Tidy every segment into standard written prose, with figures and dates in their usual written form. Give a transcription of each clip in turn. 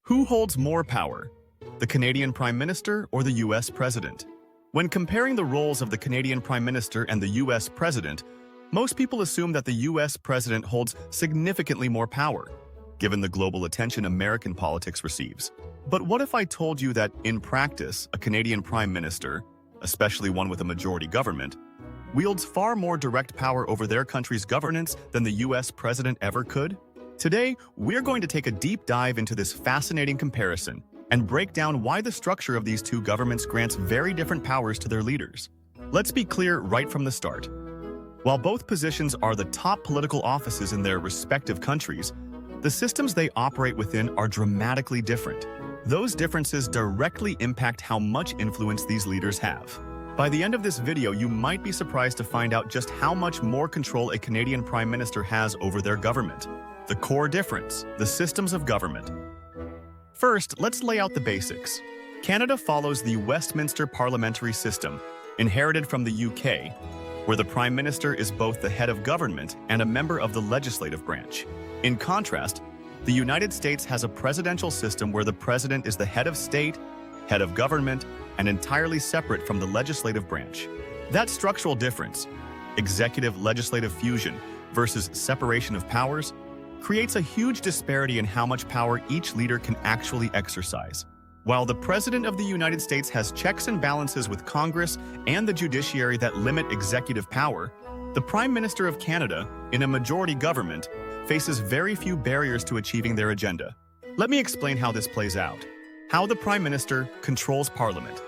Who holds more power, the Canadian Prime Minister or the U.S. President? When comparing the roles of the Canadian Prime Minister and the U.S. President, most people assume that the U.S. President holds significantly more power, given the global attention American politics receives. But what if I told you that, in practice, a Canadian Prime Minister, especially one with a majority government, wields far more direct power over their country's governance than the U.S. President ever could? Today, we're going to take a deep dive into this fascinating comparison and break down why the structure of these two governments grants very different powers to their leaders. Let's be clear right from the start. While both positions are the top political offices in their respective countries, the systems they operate within are dramatically different. Those differences directly impact how much influence these leaders have. By the end of this video, you might be surprised to find out just how much more control a Canadian Prime Minister has over their government. The core difference, the systems of government. First, let's lay out the basics. Canada follows the Westminster parliamentary system, inherited from the UK, where the Prime Minister is both the head of government and a member of the legislative branch. In contrast, the United States has a presidential system where the president is the head of state, head of government, and entirely separate from the legislative branch. That structural difference, executive-legislative fusion versus separation of powers, creates a huge disparity in how much power each leader can actually exercise. While the President of the United States has checks and balances with Congress and the judiciary that limit executive power, the Prime Minister of Canada, in a majority government, faces very few barriers to achieving their agenda. Let me explain how this plays out. How the Prime Minister controls Parliament.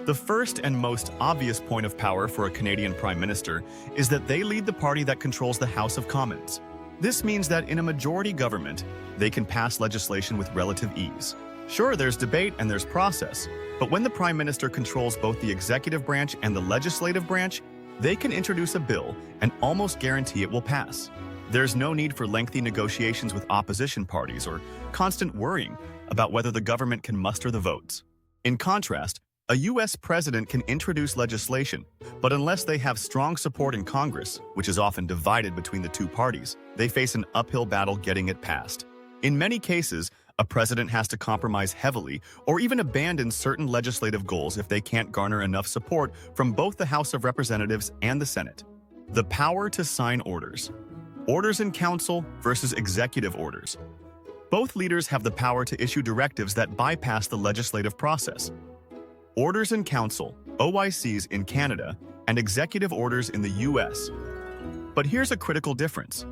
The first and most obvious point of power for a Canadian Prime Minister is that they lead the party that controls the House of Commons. This means that in a majority government, they can pass legislation with relative ease. Sure, there's debate and there's process, but when the Prime Minister controls both the executive branch and the legislative branch, they can introduce a bill and almost guarantee it will pass. There's no need for lengthy negotiations with opposition parties or constant worrying about whether the government can muster the votes. In contrast, a U.S. president can introduce legislation, but unless they have strong support in Congress, which is often divided between the two parties, they face an uphill battle getting it passed. In many cases, a president has to compromise heavily or even abandon certain legislative goals if they can't garner enough support from both the House of Representatives and the Senate. The power to sign orders. Orders in council versus executive orders. Both leaders have the power to issue directives that bypass the legislative process. Orders in council, OICs in Canada, and executive orders in the U.S. But here's a critical difference.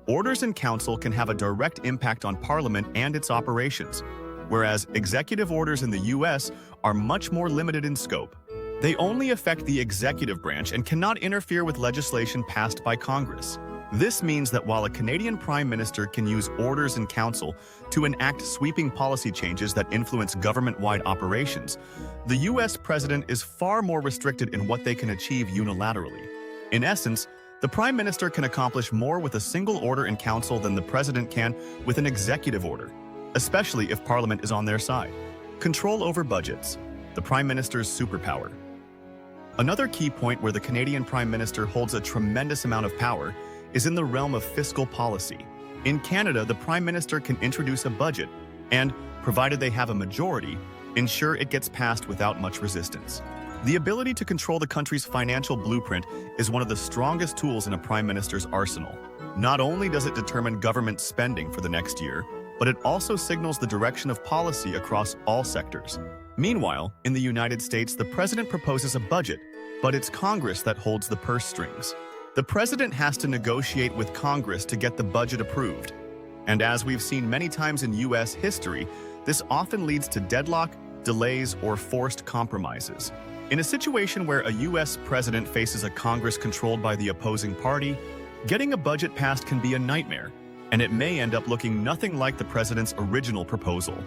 Orders in council can have a direct impact on Parliament and its operations, whereas executive orders in the U.S. are much more limited in scope. They only affect the executive branch and cannot interfere with legislation passed by Congress. This means that while a Canadian Prime Minister can use orders in council to enact sweeping policy changes that influence government-wide operations, the U.S. President is far more restricted in what they can achieve unilaterally. In essence, the Prime Minister can accomplish more with a single order in council than the President can with an executive order, especially if Parliament is on their side. Control over budgets, the Prime Minister's superpower. Another key point where the Canadian Prime Minister holds a tremendous amount of power is in the realm of fiscal policy. In Canada, the Prime Minister can introduce a budget and, provided they have a majority, ensure it gets passed without much resistance. The ability to control the country's financial blueprint is one of the strongest tools in a Prime Minister's arsenal. Not only does it determine government spending for the next year, but it also signals the direction of policy across all sectors. Meanwhile, in the United States, the President proposes a budget, but it's Congress that holds the purse strings. The President has to negotiate with Congress to get the budget approved. And as we've seen many times in U.S. history, this often leads to deadlock, delays, or forced compromises. In a situation where a U.S. President faces a Congress controlled by the opposing party, getting a budget passed can be a nightmare, and it may end up looking nothing like the President's original proposal.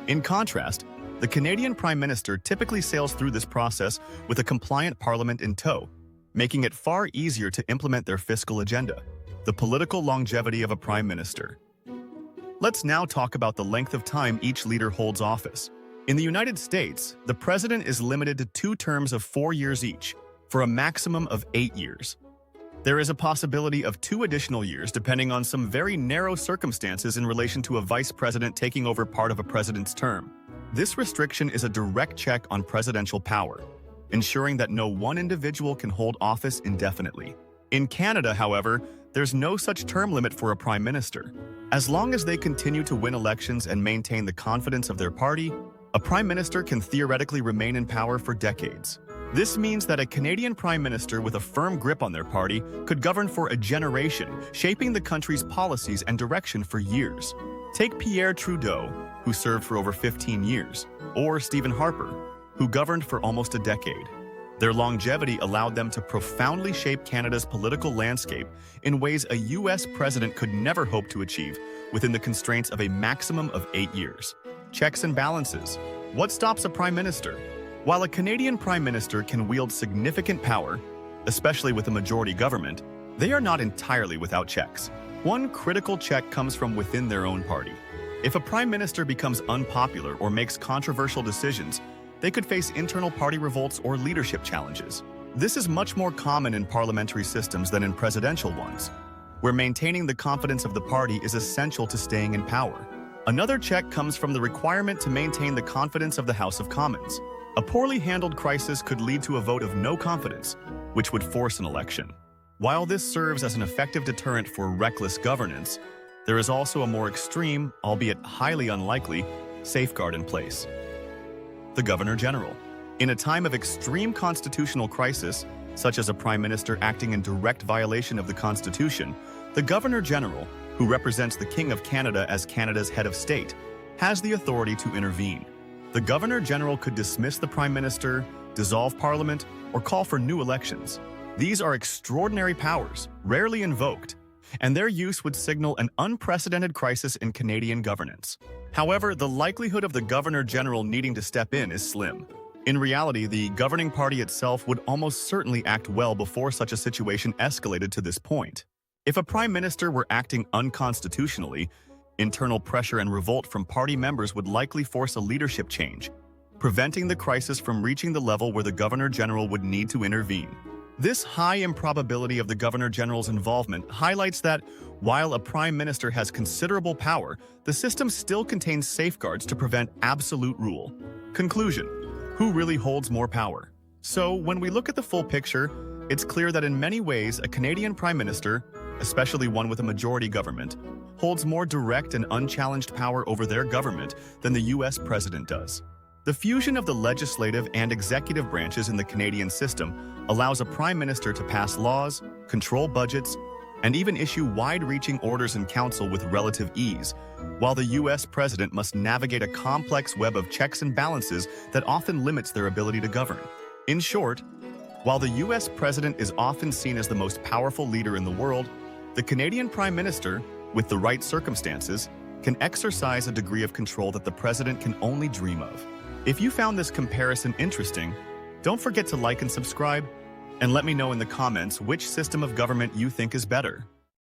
In contrast, the Canadian Prime Minister typically sails through this process with a compliant Parliament in tow, making it far easier to implement their fiscal agenda. The political longevity of a Prime Minister. Let's now talk about the length of time each leader holds office. In the United States, the President is limited to 2 terms of 4 years each, for a maximum of 8 years. There is a possibility of 2 additional years depending on some very narrow circumstances in relation to a vice president taking over part of a president's term. This restriction is a direct check on presidential power, ensuring that no one individual can hold office indefinitely. In Canada, however, there's no such term limit for a prime minister. As long as they continue to win elections and maintain the confidence of their party, a prime minister can theoretically remain in power for decades. This means that a Canadian prime minister with a firm grip on their party could govern for a generation, shaping the country's policies and direction for years. Take Pierre Trudeau, who served for over 15 years, or Stephen Harper, who governed for almost a decade. Their longevity allowed them to profoundly shape Canada's political landscape in ways a U.S. president could never hope to achieve within the constraints of a maximum of 8 years. Checks and balances. What stops a prime minister? While a Canadian prime minister can wield significant power, especially with a majority government, they are not entirely without checks. One critical check comes from within their own party. If a prime minister becomes unpopular or makes controversial decisions, they could face internal party revolts or leadership challenges. This is much more common in parliamentary systems than in presidential ones, where maintaining the confidence of the party is essential to staying in power. Another check comes from the requirement to maintain the confidence of the House of Commons. A poorly handled crisis could lead to a vote of no confidence, which would force an election. While this serves as an effective deterrent for reckless governance, there is also a more extreme, albeit highly unlikely, safeguard in place. The Governor General. In a time of extreme constitutional crisis, such as a prime minister acting in direct violation of the Constitution, the Governor General, who represents the King of Canada as Canada's head of state, has the authority to intervene. The Governor General could dismiss the Prime Minister, dissolve Parliament, or call for new elections. These are extraordinary powers, rarely invoked, and their use would signal an unprecedented crisis in Canadian governance. However, the likelihood of the Governor General needing to step in is slim. In reality, the governing party itself would almost certainly act well before such a situation escalated to this point. If a Prime Minister were acting unconstitutionally, internal pressure and revolt from party members would likely force a leadership change, preventing the crisis from reaching the level where the Governor General would need to intervene. This high improbability of the Governor General's involvement highlights that, while a Prime Minister has considerable power, the system still contains safeguards to prevent absolute rule. Conclusion: who really holds more power? So, when we look at the full picture, it's clear that in many ways a Canadian Prime Minister, especially one with a majority government, holds more direct and unchallenged power over their government than the U.S. President does. The fusion of the legislative and executive branches in the Canadian system allows a Prime Minister to pass laws, control budgets, and even issue wide-reaching orders in council with relative ease, while the U.S. President must navigate a complex web of checks and balances that often limits their ability to govern. In short, while the U.S. President is often seen as the most powerful leader in the world, the Canadian Prime Minister, with the right circumstances, can exercise a degree of control that the President can only dream of. If you found this comparison interesting, don't forget to like and subscribe, and let me know in the comments which system of government you think is better.